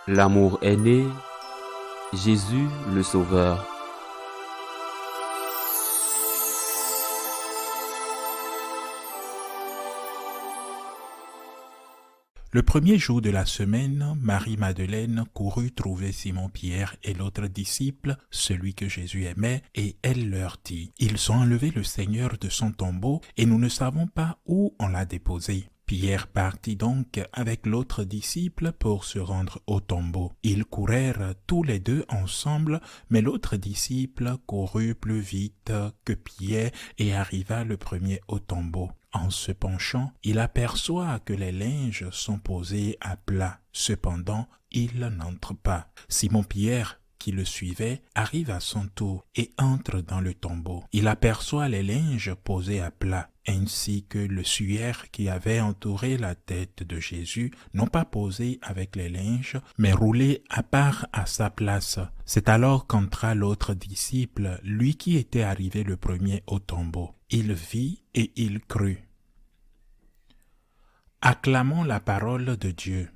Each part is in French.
L'amour est né, Jésus le Sauveur. Le premier jour de la semaine, Marie-Madeleine courut trouver Simon-Pierre et l'autre disciple, celui que Jésus aimait, et elle leur dit, « Ils ont enlevé le Seigneur de son tombeau, et nous ne savons pas où on l'a déposé. » Pierre partit donc avec l'autre disciple pour se rendre au tombeau. Ils courèrent tous les deux ensemble, mais l'autre disciple courut plus vite que Pierre et arriva le premier au tombeau. En se penchant, il aperçoit que les linges sont posés à plat. Cependant, il n'entre pas. Simon-Pierre, qui le suivait, arrive à son tour et entre dans le tombeau. Il aperçoit les linges posés à plat, ainsi que le suaire qui avait entouré la tête de Jésus, non pas posé avec les linges, mais roulé à part à sa place. C'est alors qu'entra l'autre disciple, lui qui était arrivé le premier au tombeau. Il vit et il crut. Acclamons la parole de Dieu.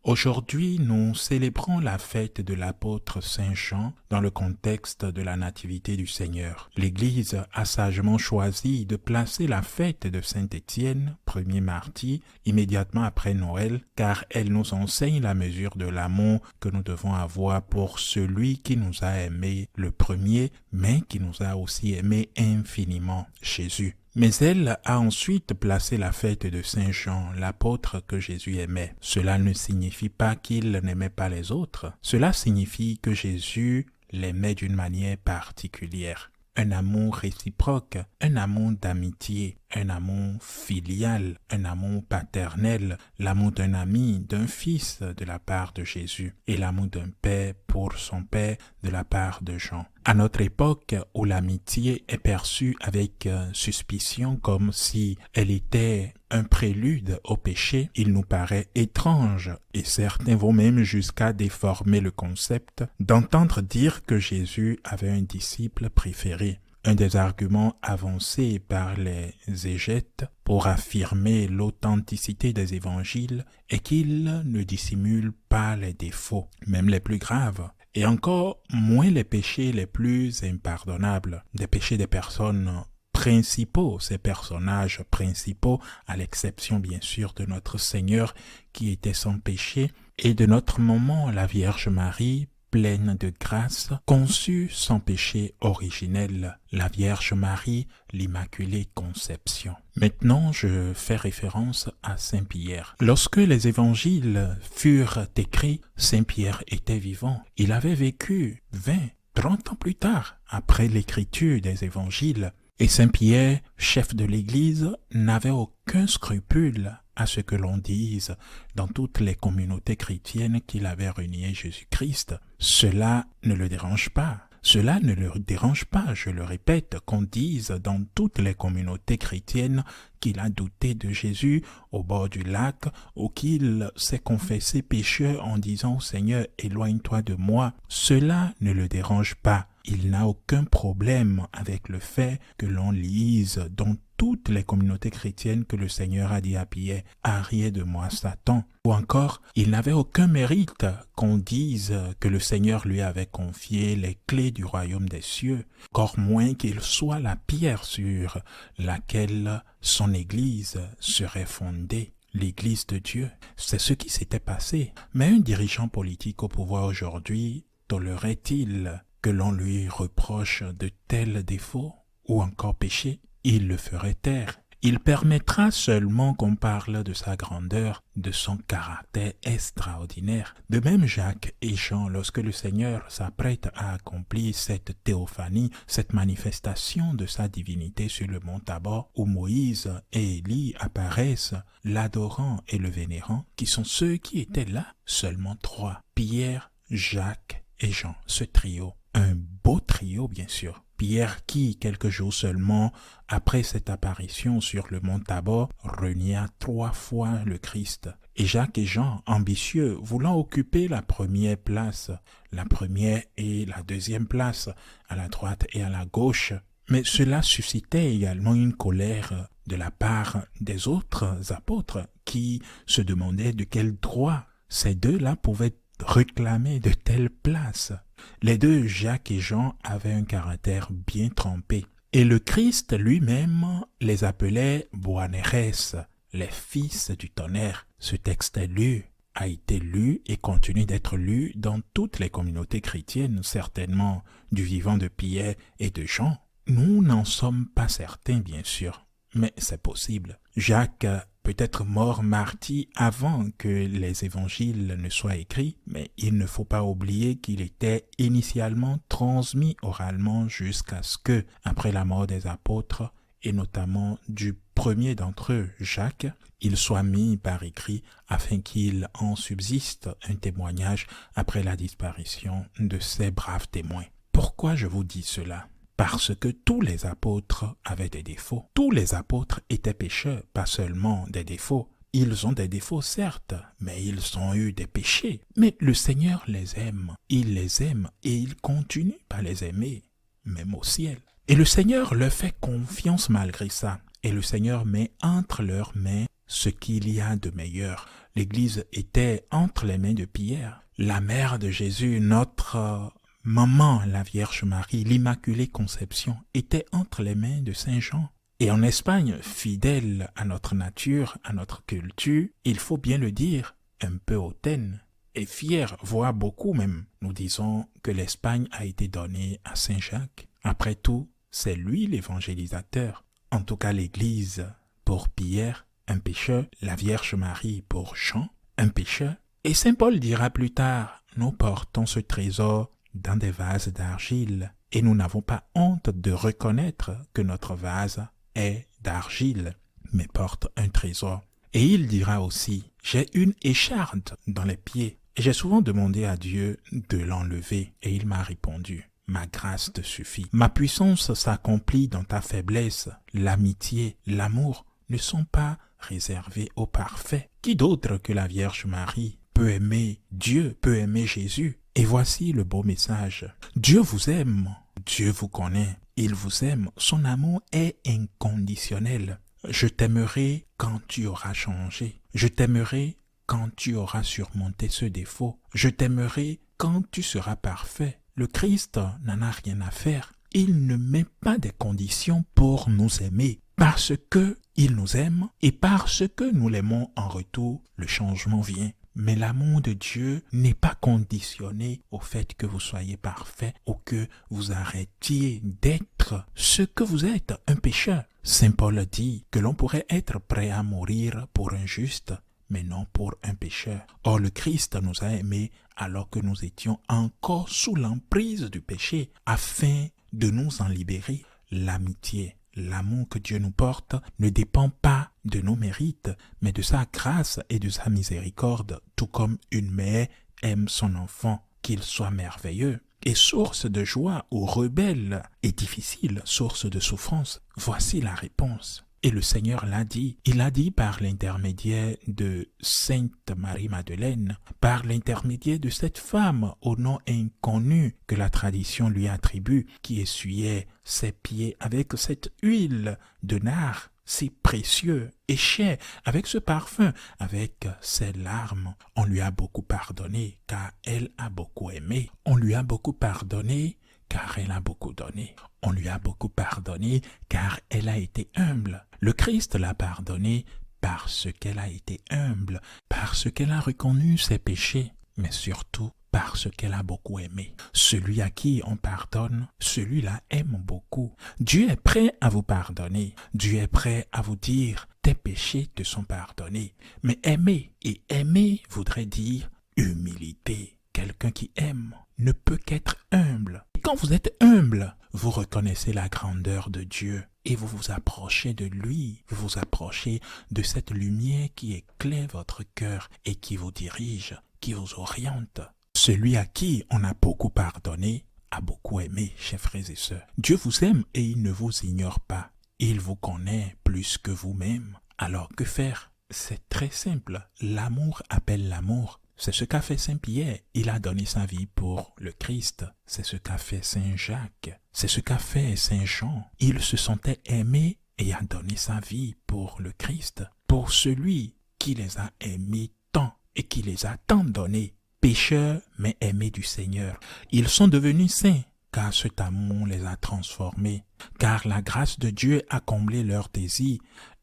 Aujourd'hui, nous célébrons la fête de l'apôtre Saint Jean dans le contexte de la Nativité du Seigneur. L'Église a sagement choisi de placer la fête de Saint Étienne, premier martyr, immédiatement après Noël, car elle nous enseigne la mesure de l'amour que nous devons avoir pour celui qui nous a aimés le premier, mais qui nous a aussi aimés infiniment, Jésus. Mais elle a ensuite placé la fête de Saint Jean, l'apôtre que Jésus aimait. Cela ne signifie pas qu'il n'aimait pas les autres. Cela signifie que Jésus l'aimait d'une manière particulière. Un amour réciproque, un amour d'amitié, un amour filial, un amour paternel, l'amour d'un ami, d'un fils de la part de Jésus et l'amour d'un père pour son père de la part de Jean. À notre époque où l'amitié est perçue avec suspicion comme si elle était un prélude au péché, il nous paraît étrange et certains vont même jusqu'à déformer le concept d'entendre dire que Jésus avait un disciple préféré. Un des arguments avancés par les exégètes pour affirmer l'authenticité des évangiles est qu'ils ne dissimulent pas les défauts, même les plus graves, et encore moins les péchés les plus impardonnables, des péchés des personnes principaux, ces personnages principaux, à l'exception bien sûr de notre Seigneur qui était sans péché, et de notre maman, la Vierge Marie, pleine de grâce, conçue sans péché originel, la Vierge Marie, l'Immaculée Conception. Maintenant, je fais référence à Saint Pierre. Lorsque les évangiles furent écrits, Saint Pierre était vivant. Il avait vécu 20, 30 ans plus tard, après l'écriture des évangiles. Et Saint Pierre, chef de l'Église, n'avait aucun scrupule à ce que l'on dise dans toutes les communautés chrétiennes qu'il avait renié Jésus-Christ. Cela ne le dérange pas. Cela ne le dérange pas, je le répète, qu'on dise dans toutes les communautés chrétiennes qu'il a douté de Jésus au bord du lac ou qu'il s'est confessé pécheur en disant « Seigneur, éloigne-toi de moi ». Cela ne le dérange pas. Il n'a aucun problème avec le fait que l'on lise dans toutes les communautés chrétiennes que le Seigneur a dit à Pierre « Arrière de moi, Satan ». Ou encore, il n'avait aucun mérite qu'on dise que le Seigneur lui avait confié les clés du royaume des cieux, encore moins qu'il soit la pierre sur laquelle son Église serait fondée. L'Église de Dieu, c'est ce qui s'était passé. Mais un dirigeant politique au pouvoir aujourd'hui tolérerait-il que l'on lui reproche de tels défauts ou encore péchés? Il le ferait taire. Il permettra seulement qu'on parle de sa grandeur, de son caractère extraordinaire. De même Jacques et Jean, lorsque le Seigneur s'apprête à accomplir cette théophanie, cette manifestation de sa divinité sur le mont Tabor, où Moïse et Élie apparaissent, l'adorant et le vénérant, qui sont ceux qui étaient là, seulement 3, Pierre, Jacques et Jean, ce trio. Un beau trio, bien sûr. Pierre qui, quelques jours seulement après cette apparition sur le mont Tabor, renia 3 fois le Christ. Et Jacques et Jean, ambitieux, voulant occuper la première place, la première et la deuxième place, à la droite et à la gauche. Mais cela suscitait également une colère de la part des autres apôtres qui se demandaient de quel droit ces deux-là pouvaient réclamer de telles places. Les deux, Jacques et Jean, avaient un caractère bien trempé. Et le Christ lui-même les appelait Boanerges, les fils du tonnerre. Ce texte est lu, a été lu et continue d'être lu dans toutes les communautés chrétiennes, certainement du vivant de Pierre et de Jean. Nous n'en sommes pas certains, bien sûr, mais c'est possible. Jacques peut être mort martyr avant que les évangiles ne soient écrits, mais il ne faut pas oublier qu'il était initialement transmis oralement jusqu'à ce que, après la mort des apôtres, et notamment du premier d'entre eux, Jacques, il soit mis par écrit afin qu'il en subsiste un témoignage après la disparition de ces braves témoins. Pourquoi je vous dis cela ? Parce que tous les apôtres avaient des défauts. Tous les apôtres étaient pécheurs, pas seulement des défauts. Ils ont des défauts, certes, mais ils ont eu des péchés. Mais le Seigneur les aime. Il les aime et il continue par les aimer, même au ciel. Et le Seigneur leur fait confiance malgré ça. Et le Seigneur met entre leurs mains ce qu'il y a de meilleur. L'Église était entre les mains de Pierre. La mère de Jésus, notre maman, la Vierge Marie, l'Immaculée Conception, était entre les mains de Saint Jean. Et en Espagne, fidèle à notre nature, à notre culture, il faut bien le dire, un peu hautaine et fière, voire beaucoup même. Nous disons que l'Espagne a été donnée à Saint Jacques. Après tout, c'est lui l'évangélisateur. En tout cas, l'Église pour Pierre, un pécheur, la Vierge Marie pour Jean, un pécheur. Et Saint Paul dira plus tard, nous portons ce trésor dans des vases d'argile et nous n'avons pas honte de reconnaître que notre vase est d'argile, mais porte un trésor. Et il dira aussi, j'ai une écharde dans les pieds. Et j'ai souvent demandé à Dieu de l'enlever et il m'a répondu, ma grâce te suffit. Ma puissance s'accomplit dans ta faiblesse. L'amitié, l'amour ne sont pas réservés aux parfaits. Qui d'autre que la Vierge Marie peut aimer Dieu, peut aimer Jésus? Et voici le beau message. Dieu vous aime, Dieu vous connaît, il vous aime, son amour est inconditionnel. Je t'aimerai quand tu auras changé. Je t'aimerai quand tu auras surmonté ce défaut. Je t'aimerai quand tu seras parfait. Le Christ n'en a rien à faire. Il ne met pas de conditions pour nous aimer. Parce que il nous aime et parce que nous l'aimons en retour, le changement vient. Mais l'amour de Dieu n'est pas conditionné au fait que vous soyez parfait ou que vous arrêtiez d'être ce que vous êtes, un pécheur. Saint Paul dit que l'on pourrait être prêt à mourir pour un juste, mais non pour un pécheur. Or, le Christ nous a aimés alors que nous étions encore sous l'emprise du péché, afin de nous en libérer. L'amitié, l'amour que Dieu nous porte ne dépend pas de nos mérites, mais de sa grâce et de sa miséricorde, tout comme une mère aime son enfant, qu'il soit merveilleux. Et source de joie ou rebelle et difficile, source de souffrance, voici la réponse. Et le Seigneur l'a dit, il l'a dit par l'intermédiaire de Sainte Marie-Madeleine, par l'intermédiaire de cette femme au nom inconnu que la tradition lui attribue, qui essuyait ses pieds avec cette huile de nard si précieux et cher, avec ce parfum, avec ses larmes. On lui a beaucoup pardonné car elle a beaucoup aimé. On lui a beaucoup pardonné car elle a beaucoup donné. On lui a beaucoup pardonné car elle a été humble. Le Christ l'a pardonné parce qu'elle a été humble, parce qu'elle a reconnu ses péchés, mais surtout parce qu'elle a beaucoup aimé. Celui à qui on pardonne, celui-là aime beaucoup. Dieu est prêt à vous pardonner. Dieu est prêt à vous dire « tes péchés te sont pardonnés ». Mais aimer, et aimer voudrait dire humilité. Quelqu'un qui aime ne peut qu'être humble. Et quand vous êtes humble, vous reconnaissez la grandeur de Dieu et vous vous approchez de lui, vous vous approchez de cette lumière qui éclaire votre cœur et qui vous dirige, qui vous oriente. Celui à qui on a beaucoup pardonné a beaucoup aimé, chers frères et sœurs. Dieu vous aime et il ne vous ignore pas. Il vous connaît plus que vous-même. Alors que faire? C'est très simple. L'amour appelle l'amour. C'est ce qu'a fait Saint Pierre. Il a donné sa vie pour le Christ. C'est ce qu'a fait Saint Jacques. C'est ce qu'a fait Saint Jean. Il se sentait aimé et a donné sa vie pour le Christ. Pour celui qui les a aimés tant. et qui les a tant donnés. Pécheurs, mais aimés du Seigneur. Ils sont devenus saints, car cet amour les a transformés. Car la grâce de Dieu a comblé leurs désirs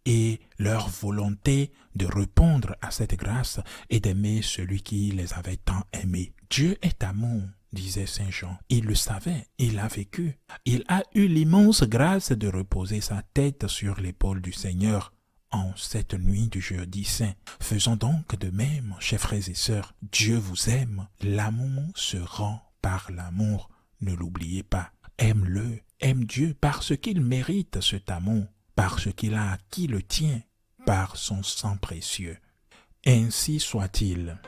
et leur volonté de répondre à cette grâce et d'aimer celui qui les avait tant aimés. Dieu est amour, disait Saint Jean. Il le savait, il l'a vécu. Il a eu l'immense grâce de reposer sa tête sur l'épaule du Seigneur en cette nuit du jeudi saint. Faisons donc de même, chers frères et sœurs. Dieu vous aime. L'amour se rend par l'amour. Ne l'oubliez pas. Aime-le, aime Dieu parce qu'il mérite cet amour, parce qu'il a acquis le tien par son sang précieux. Ainsi soit-il.